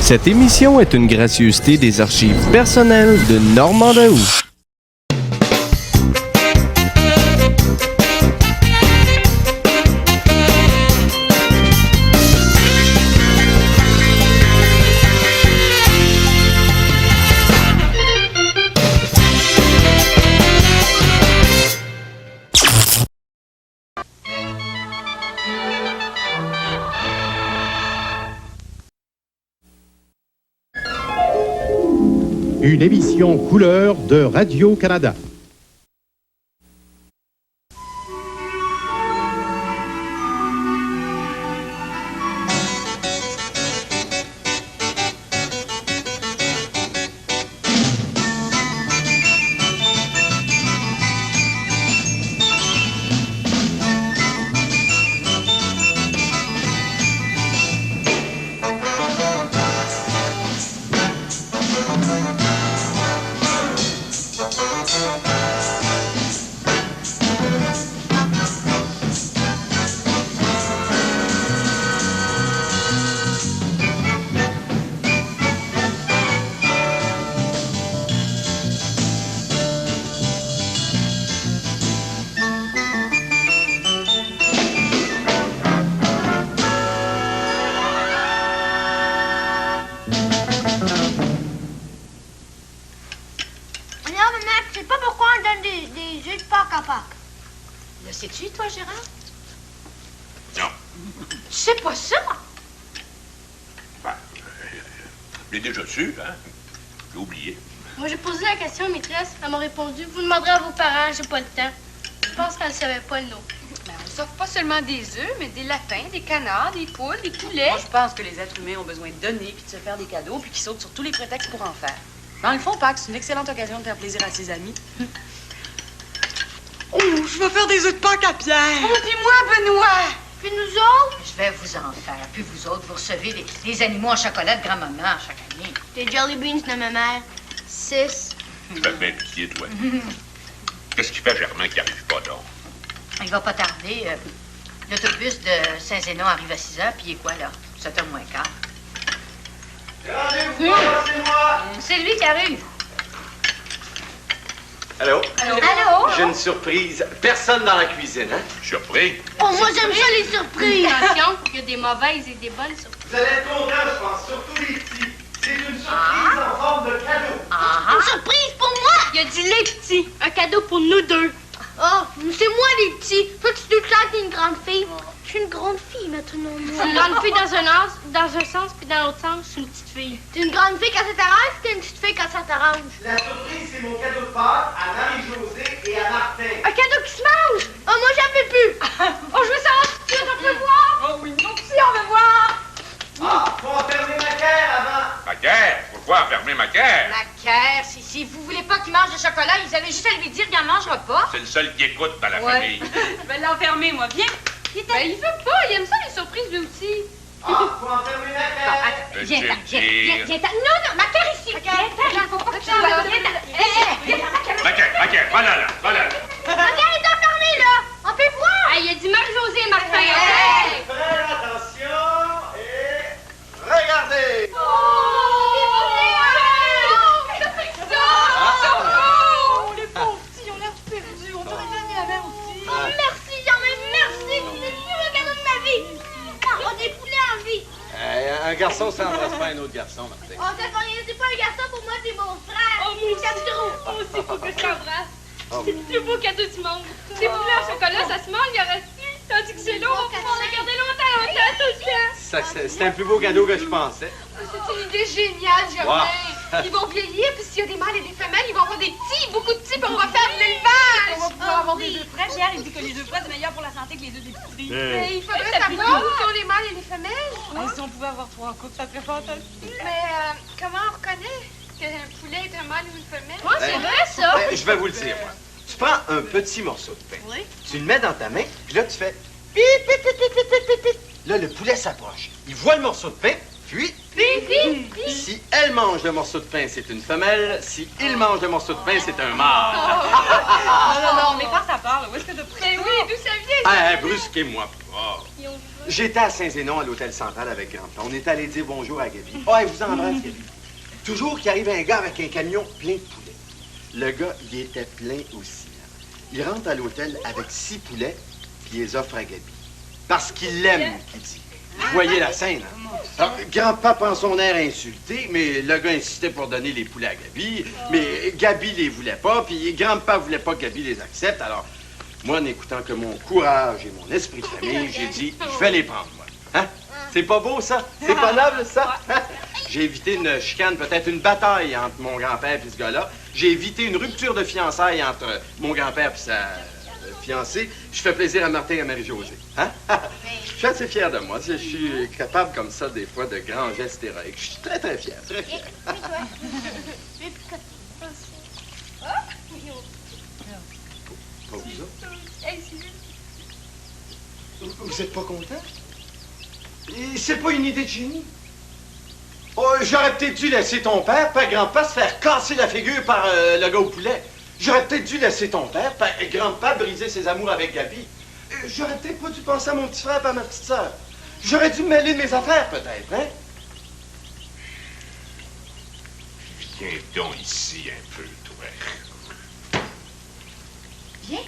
Cette émission est une gracieuseté des archives personnelles de Normand Daou. Une émission couleur de Radio-Canada. Sais-tu, toi, Gérard? Non. Tu sais pas ça? Ben, je l'ai déjà su, hein? J'ai oublié. Moi, j'ai posé la question à la maîtresse. Elle m'a répondu, vous demanderez à vos parents, j'ai pas le temps. Je pense qu'elle savait pas le nom. Ben, on s'offre pas seulement des œufs, mais des lapins, des canards, des poules, des poulets. Moi, je pense que les êtres humains ont besoin de donner, puis de se faire des cadeaux, puis qu'ils sautent sur tous les prétextes pour en faire. Dans le fond, Pâques, c'est une excellente occasion de faire plaisir à ses amis. Oh, je vais faire des œufs de Pâques à Pierre. Oh, puis moi, Benoît. Puis nous autres? Je vais vous en faire. Puis vous autres, vous recevez des animaux en chocolat de grand-maman chaque année. Des jelly beans de ma mère. 6. Tu fais bien pitié, toi. Qu'est-ce qui fait Germain qui arrive pas, donc? Il va pas tarder. L'autobus de Saint-Zénon arrive à 6 heures, puis il est quoi, là? 7h moins quart. C'est lui qui arrive. Allô? Allô? J'ai une surprise. Personne dans la cuisine, hein? Surpris? Oh, moi, j'aime ça, les surprises. Attention, il y a des mauvaises et des bonnes surprises. Vous allez être contents, je pense, surtout les petits. C'est une surprise en forme de cadeau. Une surprise pour moi. Il y a du lait petit. Un cadeau pour nous deux. Oh, c'est moi, les petits. Toi, tu te sens que t'es une grande fille. Je suis une grande fille, maintenant, moi. Une grande fille dans un sens, puis dans l'autre sens, je suis une petite fille. T'es une grande fille quand ça t'arrange, puis t'es une petite fille quand ça t'arrange. La surprise, c'est mon cadeau de Pâques à Marie-Josée et à Martin. Un cadeau qui se mange. Oh, moi, j'en peux plus. Oh, je veux savoir si tu on peut voir. Oh oui, nous aussi, on veut voir. Ah, faut enfermer ma guerre avant. Ma guerre? Pourquoi enfermer ma guerre? La caire, si vous voulez pas qu'il mange de chocolat, ils avaient juste à lui dire qu'il en mangera pas. C'est le seul qui écoute dans la Ouais. famille. Je vais l'enfermer, moi. Viens. Ben, il veut pas. Il aime ça, les surprises, lui aussi. Ah, faut enfermer ma guerre. Viens. Non, ma caire ici. Viens, faut pas que tu sois là. Ma guerre, voilà là. Regarde, il est enfermé, là. On peut voir. Il a dit Marie-Josée et Martin. Faites attention et regardez. Oh, les pauvres petits, on a tout perdu. On t'aurait bien mis la mère aussi. Oh, merci, Germain, merci. C'est le plus beau cadeau de ma vie. On des poulets en vie. Un garçon, ça n'embrasse pas un autre garçon, Martin. Oh, c'est pas un garçon, pour moi, c'est mon frère. Oh, mon cadeau. Oh, c'est faut que je t'embrasse. C'est le plus beau cadeau du monde. Ces poulets au chocolat, ça se mange, il y aura su. Tandis que c'est là, on va pouvoir le garder longtemps, tout le temps. C'est un plus beau cadeau que je pensais. C'est une idée géniale, Germain. Ils vont vieillir, puis s'il y a des mâles et des femelles, ils vont avoir des petits, beaucoup de petits, puis on va faire de l'élevage. On va pouvoir avoir des œufs frais. Pierre, il dit que les œufs frais, c'est meilleur pour la santé que les œufs d'épicerie. Mais il faudrait savoir où sont les mâles et les femelles. Si on pouvait avoir 3 couples, ça serait fantastique. Mais comment on reconnaît qu'un poulet est un mâle ou une femelle? Oh, c'est vrai, ça. Je vais vous le dire, moi. Tu prends un petit morceau de pain. Oui. Tu le mets dans ta main, puis là, tu fais pip, pip, pip, pip, pip, pip, pip. Là, le poulet s'approche. Il voit le morceau de pain, puis si elle mange le morceau de pain, c'est une femelle. Si il mange le morceau de pain, c'est un mâle. Non, mais quand ça parle, où est-ce que tu Mais oui, d'où ça vient? Brusquez-moi pas. Ils ont J'étais à Saint-Zénon, à l'hôtel Central avec grand-père. On est allé dire bonjour à Gabi. Oh, elle vous embrasse, Gabi. Toujours qu'il arrive un gars avec un camion plein de poulets. Le gars, il était plein aussi. Il rentre à l'hôtel avec 6 poulets, puis il les offre à Gabi. Parce qu'il l'aime, qu'il dit. Vous voyez la scène, hein? Alors, grand-papa prend son air insulté, mais le gars insistait pour donner les poulets à Gabi. Mais Gabi les voulait pas, puis grand-papa voulait pas que Gabi les accepte. Alors, moi, n'écoutant que mon courage et mon esprit de famille, j'ai dit, je vais les prendre, moi. Hein? C'est pas beau, ça? C'est pas noble, ça? J'ai évité une chicane, peut-être une bataille entre mon grand-père et ce gars-là. J'ai évité une rupture de fiançailles entre mon grand-père et sa fiancée. Je fais plaisir à Martin et à Marie-Josée. Hein? Je suis assez fier de moi. Je suis capable comme ça, des fois, de grands gestes héroïques. Je suis très, très fier, très fier. Pas vous autres? Vous êtes pas content? C'est pas une idée de génie? Oh, j'aurais peut-être dû laisser ton père, père grand-père, se faire casser la figure par le gars au poulet. J'aurais peut-être dû laisser ton père, père grand-père, briser ses amours avec Gabi. J'aurais peut-être pas dû penser à mon petit frère et à ma petite sœur. J'aurais dû me mêler de mes affaires, peut-être, hein? Viens donc ici un peu, toi. Viens.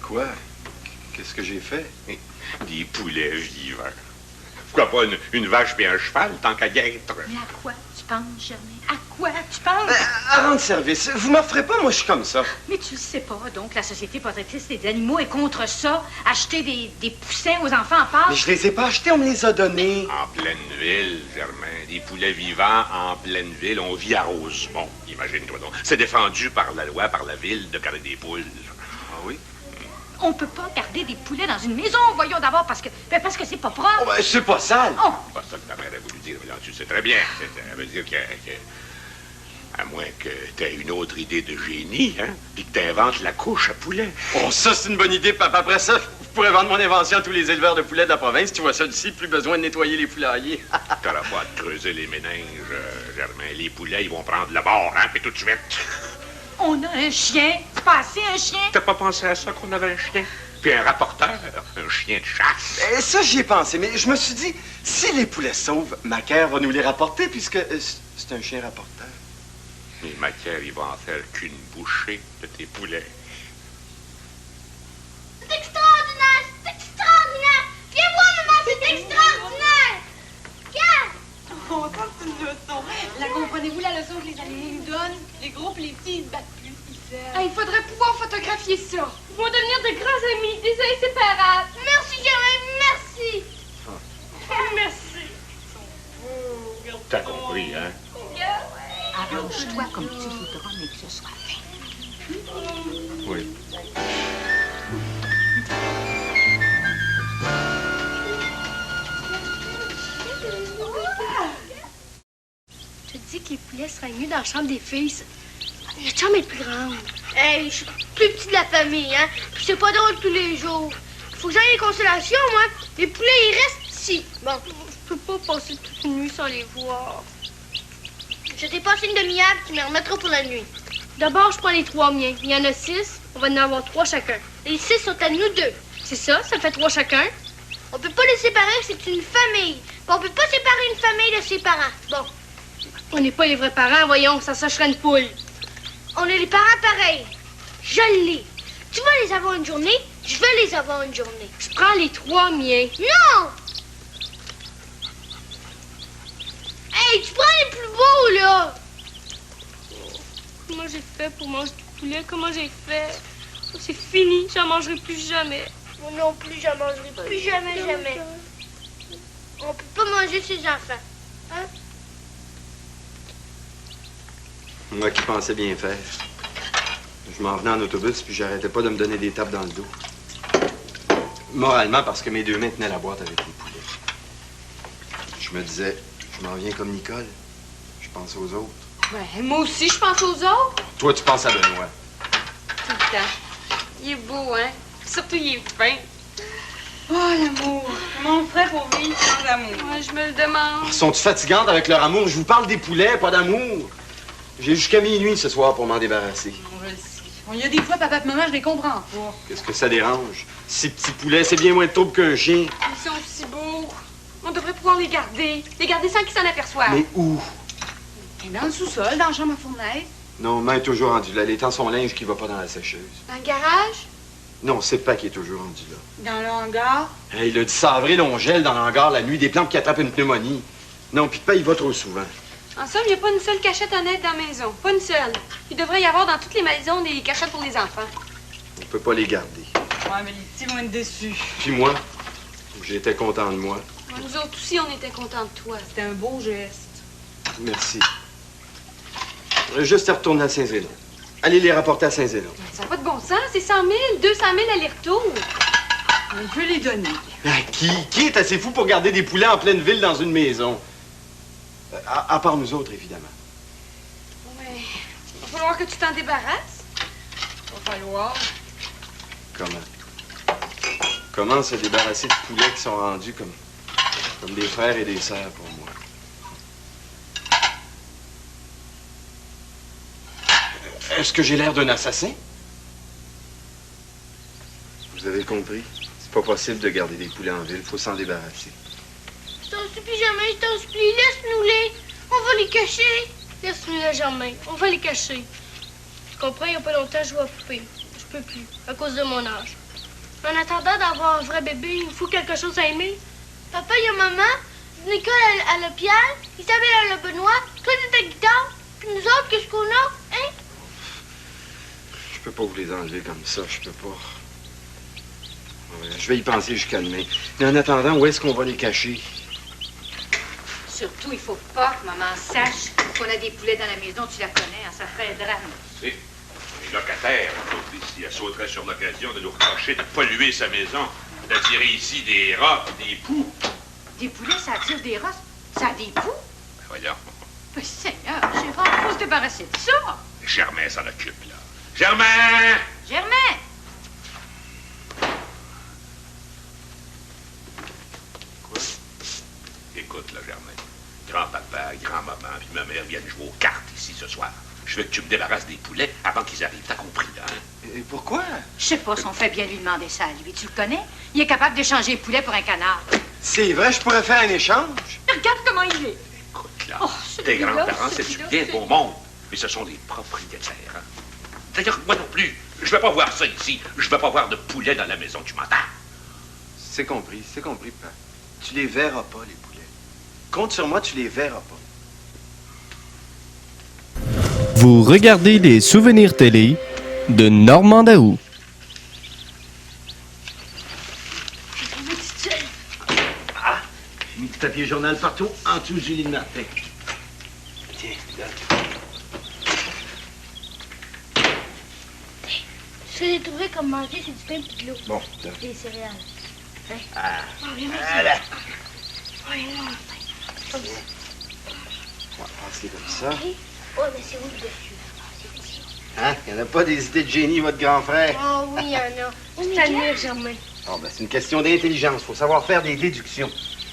Quoi? Qu'est-ce que j'ai fait? Des poulets vivants. Pourquoi pas une vache et un cheval, tant qu'à guêtre? Mais à quoi tu penses, Germain? À quoi tu penses? À rendre service. Vous m'offrez pas, moi, je suis comme ça. Mais tu le sais pas, donc la Société protectrice des animaux est contre ça. Acheter des poussins aux enfants en part. Mais je les ai pas achetés, on me les a donnés. En pleine ville, Germain. Des poulets vivants en pleine ville. On vit à Rosemont, imagine-toi donc. C'est défendu par la loi, par la ville, de garder des poules. Ah oui? On peut pas garder des poulets dans une maison, voyons d'abord, parce que c'est pas propre. Oh, ben, c'est pas sale. Oh. C'est pas ça que ta mère a voulu dire, mais là, tu sais très bien. Ça veut dire que à moins que t'aies une autre idée de génie, hein, puis que t'inventes la couche à poulet. Oh, ça, c'est une bonne idée, papa. Après ça, je pourrais vendre mon invention à tous les éleveurs de poulets de la province. Tu vois ça d'ici, plus besoin de nettoyer les poulaillers. T'auras pas à te creuser les méninges, Germain. Les poulets, ils vont prendre le bord, hein, puis tout de suite. On a un chien. C'est pas assez, un chien? T'as pas pensé à ça qu'on avait un chien? Puis un rapporteur, un chien de chasse. Ça, j'y ai pensé, mais je me suis dit, si les poulets sauvent, Macaire va nous les rapporter, puisque c'est un chien rapporteur. Mais Macaire, il va en faire qu'une bouchée de tes poulets. C'est extraordinaire! C'est extraordinaire! Viens voir, maman, c'est extraordinaire! Viens! Oh, ça, c'est une leçon. La comprenez-vous, la leçon que les animaux nous donnent? Les gros et les petits, ils se battent plus, ils s'aiment. Ah, il faudrait pouvoir photographier ça. Ils vont devenir de grands amis, des inséparables. Merci, Germain, merci! Merci. T'as compris, hein? Arrange-toi comme tu voudras, mais que ce soit fait. Oui. Je te dis que les poulets seraient mieux dans la chambre des filles. La chambre est plus grande. Hey, je suis plus petit de la famille, hein? Puis c'est pas drôle tous les jours. Faut que j'aille les consolations, moi. Les poulets, ils restent ici. Bon, je peux pas passer toute une nuit sans les voir. Je t'ai passé une demi-heure, tu me remettras pour la nuit. D'abord, je prends les 3 miens. Il y en a 6. On va en avoir 3 chacun. Les 6 sont à nous 2. C'est ça fait 3 chacun. On peut pas les séparer, c'est une famille. Puis on peut pas séparer une famille de ses parents. Bon. On n'est pas les vrais parents, voyons, ça serait une poule. On est les parents pareils. Je l'ai. Tu vas les avoir une journée, je vais les avoir une journée. Je prends les 3 miens. Non! Hey, tu prends les plus beaux, là! Comment j'ai fait pour manger du poulet? Comment j'ai fait? Oh, c'est fini, j'en mangerai plus jamais. Moi non plus, j'en mangerai plus jamais, jamais. On peut pas manger ses enfants. Hein? Moi qui pensais bien faire. Je m'en venais en autobus, puis j'arrêtais pas de me donner des tapes dans le dos. Moralement, parce que mes 2 mains tenaient la boîte avec les poulets. Je me disais, je m'en viens comme Nicole. Je pense aux autres. Ouais, moi aussi, je pense aux autres. Toi, tu penses à Benoît. Tout le temps. Il est beau, hein? Surtout, il est fin. Oh, l'amour. Comment on ferait pour vivre sans amour? Ouais, je me le demande. Sont-ils fatigantes avec leur amour? Je vous parle des poulets, pas d'amour. J'ai jusqu'à minuit ce soir pour m'en débarrasser. On le sait. Il y a des fois, papa et maman, je les comprends pas. Qu'est-ce que ça dérange? Ces petits poulets, c'est bien moins de trouble qu'un chien. Ils sont si beaux. On devrait pouvoir les garder. Les garder sans qu'ils s'en aperçoivent. Mais où? Et dans le sous-sol, dans la chambre à fournaise. Non, maman est toujours rendue là. Elle étend son linge qui va pas dans la sécheuse. Dans le garage? Non, c'est pas qui est toujours rendu là. Dans le hangar. Hey, le 10 avril, on gèle dans l'hangar la nuit des plantes qui attrapent une pneumonie. Non, puis pas, il va trop souvent. En somme, il n'y a pas une seule cachette honnête dans la maison. Pas une seule. Il devrait y avoir dans toutes les maisons des cachettes pour les enfants. On peut pas les garder. Ouais, mais les petits vont être déçus. Puis moi, j'étais content de moi. Ouais, nous autres aussi, on était contents de toi. C'était un beau geste. Merci. Juste à retourner à Saint-Zénon. Allez les rapporter à Saint-Zénon. Ça n'a pas de bon sens. C'est 100 000, 200 000 aller-retour. On peut les donner. À qui? Qui est assez fou pour garder des poulets en pleine ville dans une maison? À part nous autres, évidemment. Ouais. Il va falloir que tu t'en débarrasses. Va falloir. Comment? Comment se débarrasser de poulets qui sont rendus comme des frères et des sœurs pour moi? Est-ce que j'ai l'air d'un assassin? Vous avez compris? C'est pas possible de garder des poulets en ville. Faut s'en débarrasser. Je t'en supplie, Germain, je t'en supplie, laisse-nous-les. On va les cacher. Laisse-nous-les, Germain, on va les cacher. Tu comprends, il n'y a pas longtemps, je joue à poupée. Je peux plus, à cause de mon âge. En attendant d'avoir un vrai bébé, il me faut quelque chose à aimer. Papa, il y a maman. Nicole, elle a Pierre. Isabelle, elle a Benoît. Toi, t'as ta guitare. Puis nous autres, qu'est-ce qu'on a? Hein? Je peux pas vous les enlever comme ça. Je peux pas. Ouais, je vais y penser jusqu'à demain. Mais en attendant, où est-ce qu'on va les cacher? Surtout, il faut pas que maman sache qu'on a des poulets dans la maison. Tu la connais, hein, ça ferait un drame. Tu sais, les locataires, nous autres ici, elle sauterait sur l'occasion de nous reprocher de polluer sa maison, d'attirer ici des rats, des poux. Des poulets, ça attire des rats. Ça a des poux. Ben voyons. Mais Seigneur, Gérard, faut se débarrasser de ça. Germain s'en occupe, là. Germain! Germain! Quoi? Écoute, là, Germain. Grand-papa, grand-maman, puis ma mère viennent jouer aux cartes ici ce soir. Je veux que tu me débarrasses des poulets avant qu'ils arrivent. T'as compris, là, hein? Et pourquoi? Je sais pas si on fait bien lui demander ça, lui. Tu le connais? Il est capable d'échanger les poulets pour un canard. C'est vrai, je pourrais faire un échange. Regarde comment il est. Écoute, là, Oh, tes celui-là, grands-parents, c'est du celui-là, bien beau monde. Mais ce sont des propriétaires, hein? D'ailleurs, moi non plus. Je veux pas voir ça ici. Je veux pas voir de poulets dans la maison, tu m'entends? C'est compris, papa. Tu les verras pas, les poulets. Compte sur moi, tu les verras pas. Vous regardez les souvenirs télé de Normand Daou. Ah! J'ai mis du papier journal partout, en dessous du lit de Martin. Tiens, là. Je l'ai trouvé comme manger sur du pain et de l'eau. Bon, là. Des céréales. Hein? Ah, viens-moi voilà. viens-moi. Comme ça. On va passer comme ça. OK? Ouais, mais c'est où le dessus? C'est ici. Hein? Il n'y en a pas des idées de génie, votre grand frère? Oh oui, il y en a. Salut, Germain. Oh, ben, c'est une question d'intelligence. Faut savoir faire des déductions.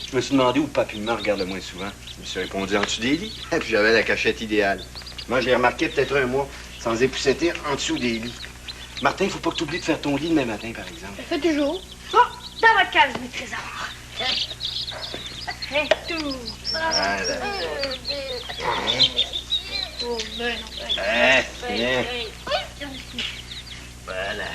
Je me suis demandé où Papi me regarde le moins souvent. Je me suis répondu en dessous des lits. Et puis j'avais la cachette idéale. Moi, je l'ai remarqué peut-être un mois, sans épousseter, en dessous des lits. Martin, il faut pas que tu oublies de faire ton lit demain matin, par exemple. Je le fais toujours. Oh, dans la case, mes trésors. Tout. Voilà. Oh, ben, Tiens. Voilà.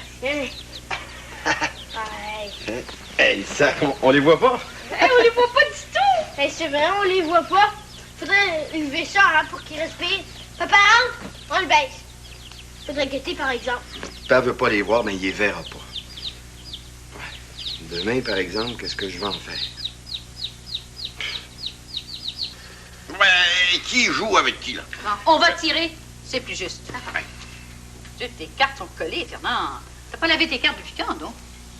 Hey, ça, on les voit pas? Hey, on les voit pas du tout. Hey, c'est vrai, on les voit pas. Faudrait lever ça hein, pour qu'ils respirent. Papa, rentre, on le baisse. Faudrait guetter, par exemple. Papa veut pas les voir, mais il les verra pas. Ouais. Demain, par exemple, qu'est-ce que je vais en faire? Ouais, qui joue avec qui, là? On va tirer. C'est plus juste. Toutes tes cartes sont collées, Fernand. T'as pas lavé tes cartes depuis quand, non?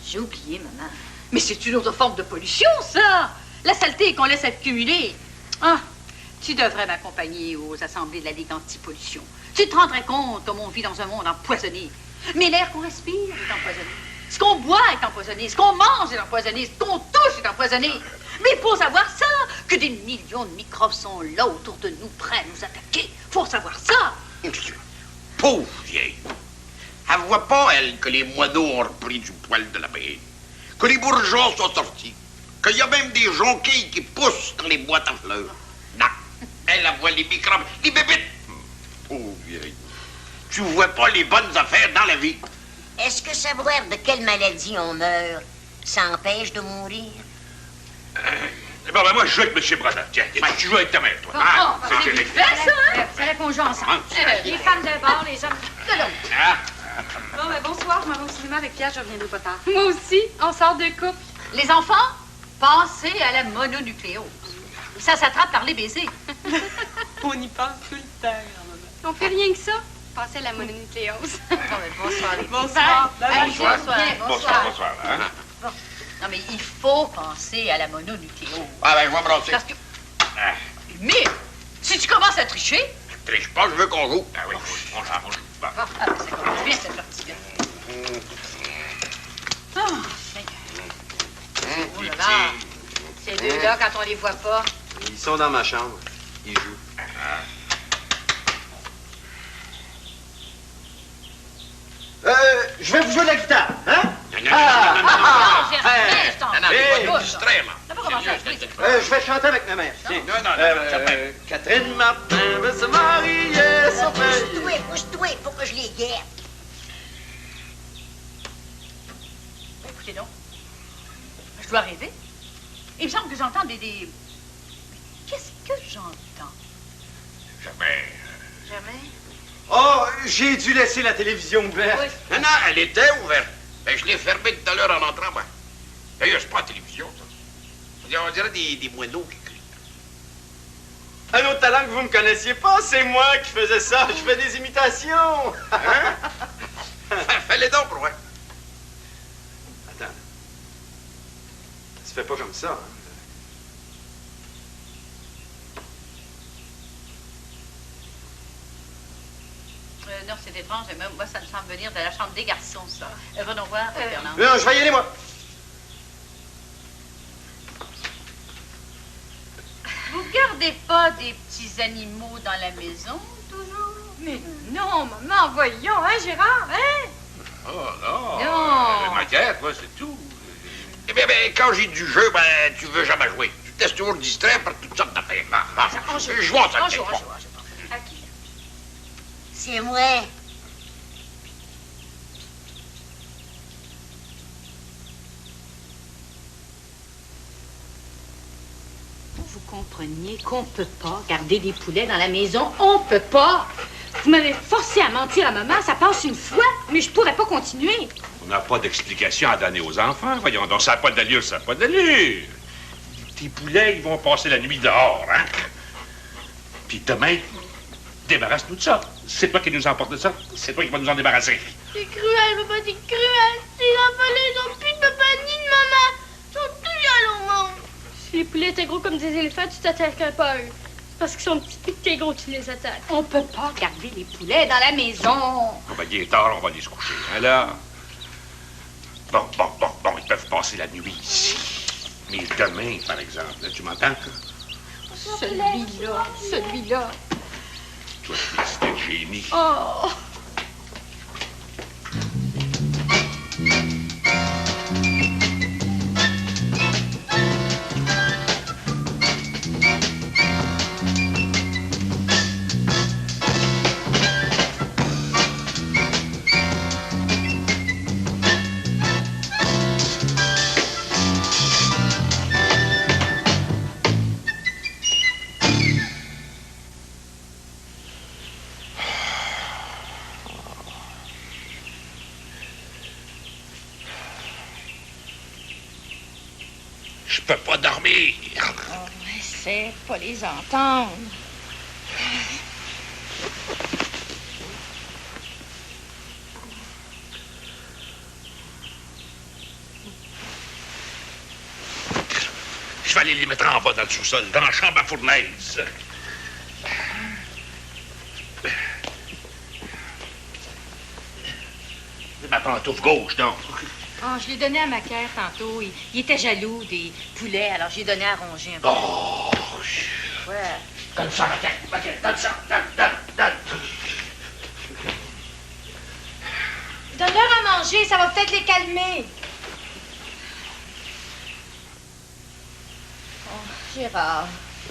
J'ai oublié, maman. Mais c'est une autre forme de pollution, ça! La saleté qu'on laisse accumuler. Ah, tu devrais m'accompagner aux assemblées de la Ligue anti-pollution. Tu te rendrais compte comme on vit dans un monde empoisonné. Mais l'air qu'on respire est empoisonné. Ce qu'on boit est empoisonné, ce qu'on mange est empoisonné, ce qu'on touche est empoisonné. Mais il faut savoir ça, que des millions de microbes sont là autour de nous, prêts à nous attaquer. Faut savoir ça. Pauvre vieille. Elle voit pas, elle, que les moineaux ont repris du poil de la bête, que les bourgeons sont sortis, qu'il y a même des jonquilles qui poussent dans les boîtes à fleurs. Non, elle voit les microbes, les bébites. Pauvre vieille. Tu vois pas les bonnes affaires dans la vie. Est-ce que savoir de quelle maladie on meurt, ça empêche de mourir? Bon, ben moi, je joue avec M. Bradin. Tiens, tu joues avec ta mère, toi. C'est vite fait, ça, hein? Ça répond aux gens ensemble. Les femmes d'un bord, les hommes de l'autre. Ah. Bon, ben bonsoir, je m'en vais au cinéma avec Pierre, je reviendrai pas tard. Moi aussi, on sort de couple. Les enfants, pensez à la mononucléose. Ça s'attrape par les baisers. On y pense tout le temps, grand-maman. On fait rien que ça. Passer à la mononucléose. Bonsoir, les Bonsoir. Bonsoir. Bonsoir. Hein? Non, mais il faut penser à la mononucléose. Ah, ben, je vais me brasser. Parce que... Mais, si tu commences à tricher... Je triche pas, je veux qu'on joue. Ah oui, on joue. Bon. Ah, ça commence bien, cette partie-là. Oh là là. Ces deux-là, quand on les voit pas... Ils sont dans ma chambre. Ils jouent. Je vais vous jouer de la guitare, hein? Je vais chanter avec ma mère. Catherine Martin veut se marier sans paye. Pousse-toi, pour que je les guette. Écoutez donc, je dois rêver. Il me semble que j'entends des... Mais qu'est-ce que j'entends? Jamais. Oh, j'ai dû laisser la télévision ouverte. Oui. Non, elle était ouverte. Ben, je l'ai fermée tout à l'heure en entrant, moi. D'ailleurs, c'est pas la télévision, ça. On dirait des moineaux qui crient. Un autre talent que vous me connaissiez pas, c'est moi qui faisais ça. Je fais des imitations. Hein? Fais-les donc, pour moi. Attends. Ça se fait pas comme ça, hein? Non, c'est étrange. Mais moi, ça me semble venir de la chambre des garçons, ça. Va donc voir, Fernand. Non, je vais y aller, moi. Vous gardez pas des petits animaux dans la maison, toujours? Mais non, maman, voyons, hein, Gérard, hein? Oh, non. Non. M'inquiète, moi, c'est tout. Eh bien, quand j'ai du jeu, ben, tu veux jamais jouer. Tu te laisses toujours distraire par toutes sortes d'affaires. Je vois ça. À qui? C'est moi. Vous compreniez qu'on peut pas garder des poulets dans la maison? On peut pas! Vous m'avez forcé à mentir à maman, ça passe une fois, mais je pourrais pas continuer. On n'a pas d'explication à donner aux enfants. Voyons donc, ça n'a pas d'allure, ça n'a pas d'allure. Tes poulets, ils vont passer la nuit dehors, hein? Puis demain, débarrasse-nous de ça. C'est toi qui nous emporte de ça. C'est toi qui vas nous en débarrasser. C'est cruel, papa, c'est cruel. Les enfants, ils n'ont plus de papa ni de maman. Ils sont tous jaloux, maman. Si les poulets étaient gros comme des éléphants, tu t'attaquerais pas à eux. C'est parce qu'ils sont petits et que t'es gros, tu les attaques. On peut pas garder les poulets dans la maison. On va il est tard, on va aller se coucher. Alors, bon, ils peuvent passer la nuit ici. Mais demain, par exemple, là, tu m'entends? Celui-là. Toi, c'est un génie. Oh! Je peux pas dormir. Essaie pas les entendre. Je vais aller les mettre en bas dans le sous-sol, dans la chambre à fournaise. Ma pantoufle gauche, donc. Oh, je l'ai donné à Macaire tantôt. Il était jaloux des poulets, alors j'ai donné à ronger un peu. Oh! Ouais. Donne ça, Macaire, donne ça, donne. Donne-leur à manger, ça va peut-être les calmer. Oh, Gérard.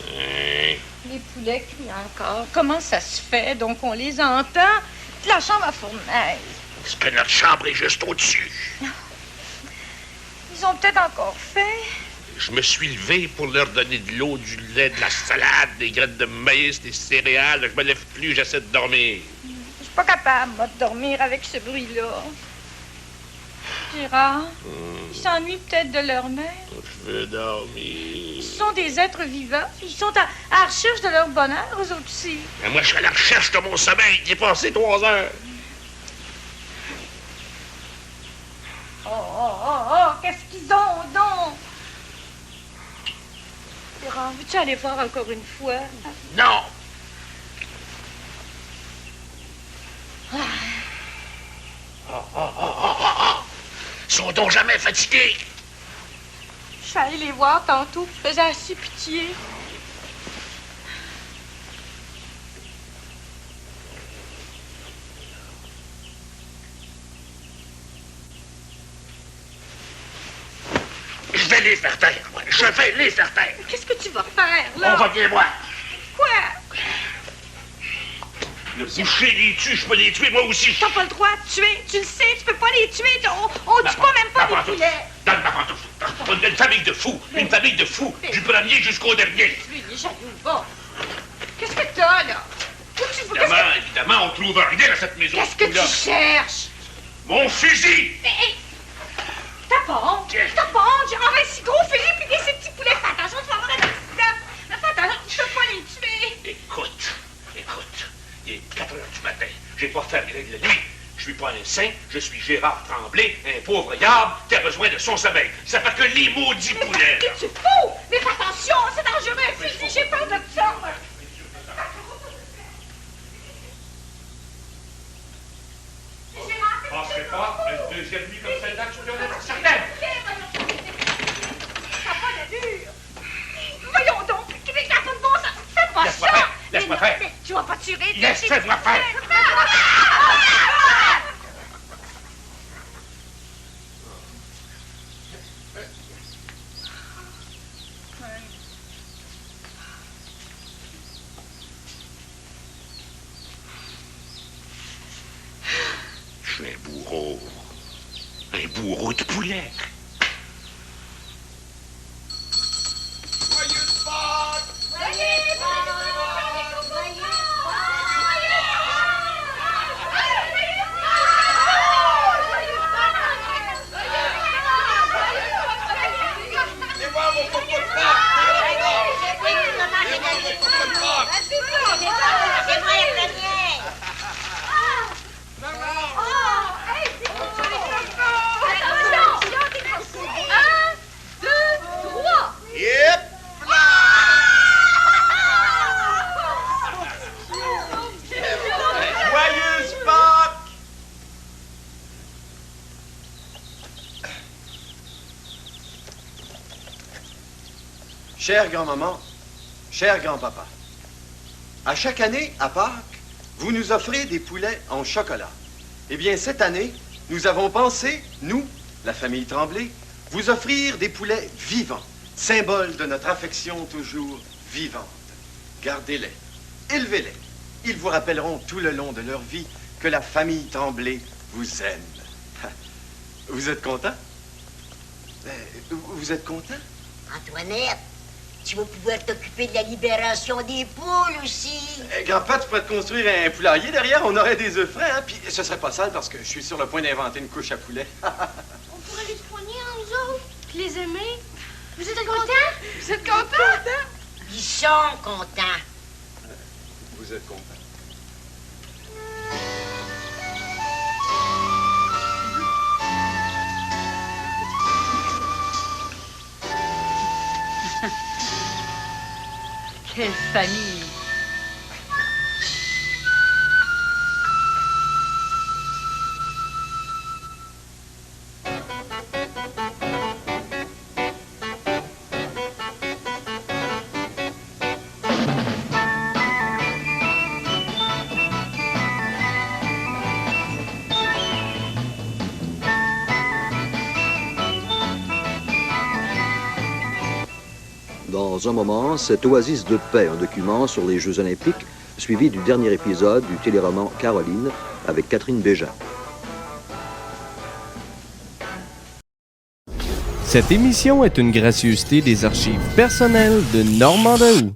Les poulets crient encore. Comment ça se fait? Donc on les entend. La chambre à fournaise. Parce que notre chambre est juste au-dessus. Ils ont peut-être encore faim. Je me suis levé pour leur donner de l'eau, du lait, de la salade, des graines de maïs, des céréales. Je me lève plus, j'essaie de dormir. Je suis pas capable, moi, de dormir avec ce bruit-là. Gérard, ils s'ennuient peut-être de leur mère. Je veux dormir. Ils sont des êtres vivants. Ils sont à la recherche de leur bonheur, eux autres aussi. Mais moi, je suis à la recherche de mon sommeil. J'ai passé 3 heures. Oh, qu'est-ce qu'ils ont, donc? Gérard, veux-tu aller voir encore une fois? Non! Ils sont donc jamais fatigués. Je suis allée les voir tantôt, je faisais assez pitié. Je vais les faire taire, moi. Je vais les faire taire. Qu'est-ce que tu vas faire, là? On va bien voir. Quoi? Le boucher les tue, je peux les tuer moi aussi. T'as pas le droit de tuer, tu le sais, tu peux pas les tuer, on tue pas même pas les poulets. Donne ma pantoufle. Une famille de fous, une famille de fous, du premier jusqu'au dernier. Lui, il est jaloux, va. Qu'est-ce que t'as, là? Évidemment, on trouve rien à cette maison. Qu'est-ce que tu cherches? Mon fusil! Mais, t'as pas honte? T'as pas honte? J'ai envahi si gros filet puis des ces petits poulets. Fais attention, tu vas avoir un accident. Mais fais attention, tu peux pas les tuer. Écoute, il est 4 heures du matin. J'ai pas fait mes règles de nuit. Je suis pas un saint, je suis Gérard Tremblay, un pauvre yard qui a besoin de son sommeil. Ça fait que les maudits poulets. Mais tu fous! Mais fais attention, c'est dangereux, un fusil, j'ai peur de ça. Je penserais pas une deuxième nuit comme celle-là, tu peux en être certaine. Ça n'a pas d'allure. Voyons donc, Québec n'a pas de bon sens. Fais pas Laisse-moi ça. faire, laisse-moi faire. Mais tu vas pas tirer. Laisse-moi faire. Je suis un bourreau de poulet. Chère grand-maman, cher grand-papa, à chaque année, à Pâques, vous nous offrez des poulets en chocolat. Eh bien, cette année, nous avons pensé, nous, la famille Tremblay, vous offrir des poulets vivants, symbole de notre affection toujours vivante. Gardez-les, élevez-les. Ils vous rappelleront tout le long de leur vie que la famille Tremblay vous aime. Vous êtes content? Vous êtes content? Antoinette, tu vas pouvoir t'occuper de la libération des poules aussi. Grand-père, tu pourrais te construire un poulailler derrière, on aurait des œufs frais, hein? Puis ce serait pas sale parce que je suis sur le point d'inventer une couche à poulet. On pourrait les soigner, hein, nous autres, puis les aimer. Vous êtes contents? Vous êtes contents? Ils sont contents. Vous êtes content? Quelle famille! Dans un moment, cette oasis de paix, un document sur les Jeux olympiques, suivi du dernier épisode du téléroman Caroline avec Catherine Bégin. Cette émission est une gracieuseté des archives personnelles de Normand Daou.